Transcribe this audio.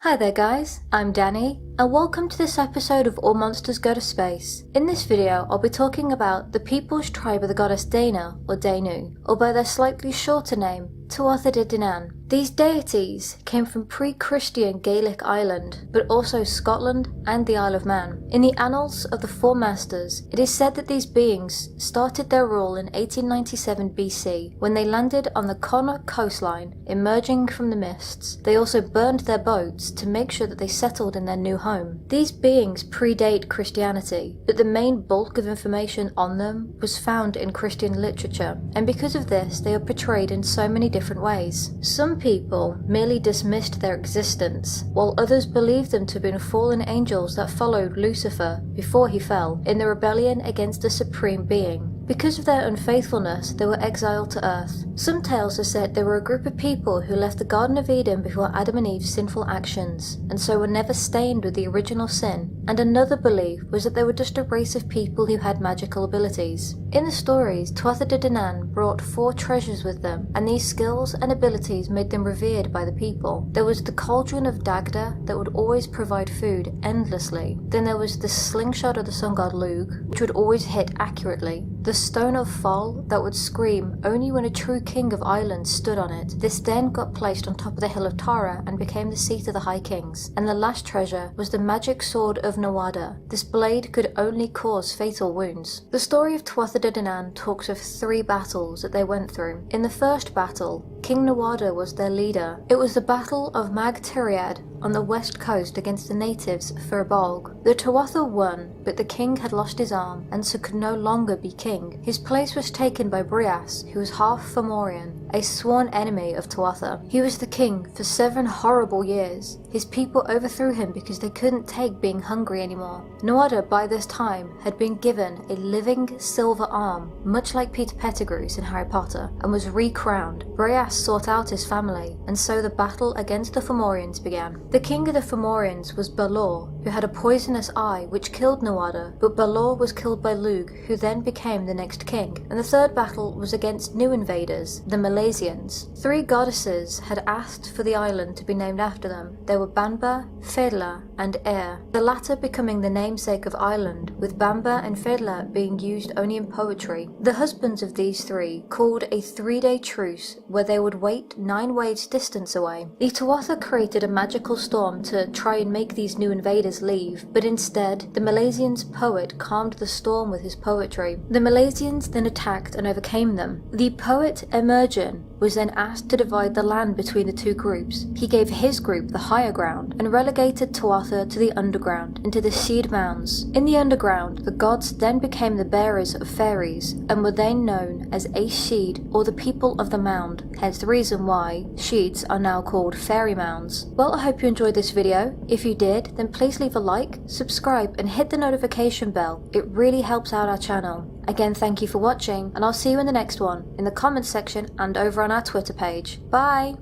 Hi there guys, I'm Danny, and welcome to this episode of All Monsters Go to Space. In this video, I'll be talking about the people's tribe of the goddess Dana, or Danu, or by their slightly shorter name, Tuatha de Danann. These deities came from pre-Christian Gaelic Ireland, but also Scotland and the Isle of Man. In the annals of the Four Masters, it is said that these beings started their rule in 1897 BC, when they landed on the Connaught coastline, emerging from the mists. They also burned their boats to make sure that they settled in their new home. These beings predate Christianity, but the main bulk of information on them was found in Christian literature, and because of this, they are portrayed in so many different ways. Some people merely dismissed their existence, while others believed them to have been fallen angels that followed Lucifer before he fell in the rebellion against the Supreme Being. Because of their unfaithfulness, they were exiled to Earth. Some tales have said they were a group of people who left the Garden of Eden before Adam and Eve's sinful actions, and so were never stained with the original sin, and another belief was that they were just a race of people who had magical abilities. In the stories, Tuatha de Danann brought 4 treasures with them, and these skills and abilities made them revered by the people. There was the cauldron of Dagda that would always provide food endlessly. Then there was the slingshot of the sun god Lugh, which would always hit accurately. The stone of Fall that would scream only when a true king of Ireland stood on it. This then got placed on top of the hill of Tara and became the seat of the High Kings. And the last treasure was the magic sword of Nawada. This blade could only cause fatal wounds. The story of Tuatha de Danann talks of 3 battles that they went through. In the first battle, King Nawada was their leader. It was the Battle of Mag Tiriad on the west coast against the natives for a bog. The Tuatha won, but the king had lost his arm and so could no longer be king. His place was taken by Breas, who was half Fomorian, a sworn enemy of Tuatha. He was the king for 7 horrible years. His people overthrew him because they couldn't take being hungry anymore. Nawada by this time had been given a living silver arm, much like Peter Pettigrew's in Harry Potter, and was recrowned. Breas sought out his family, and so the battle against the Fomorians began. The king of the Fomorians was Balor, who had a poisonous eye which killed Nawada, but Balor was killed by Lugh, who then became the next king. And the third battle was against new invaders, the Milesians. 3 goddesses had asked for the island to be named after them. They were Banba, Fedla, and Air, the latter becoming the namesake of Ireland, with Banba and Fedla being used only in poetry. The husbands of these 3 called a 3-day truce where they would wait 9 waves distance away. The Tuatha created a magical storm to try and make these new invaders leave, but instead, the Milesians' poet calmed the storm with his poetry. The Milesians then attacked and overcame them. The poet Emergen was then asked to divide the land between the 2 groups. He gave his group the higher ground and relegated Tuatha to the underground, into the Seed Mounds. In the underground, the gods then became the bearers of fairies and were then known as Seed, or the people of the mound, hence the reason why Sheeds are now called fairy mounds. Well, I hope you enjoyed this video. If you did, then please leave a like, subscribe and hit the notification bell. It really helps out our channel. Again, thank you for watching, and I'll see you in the next one, in the comments section and over on our Twitter page. Bye!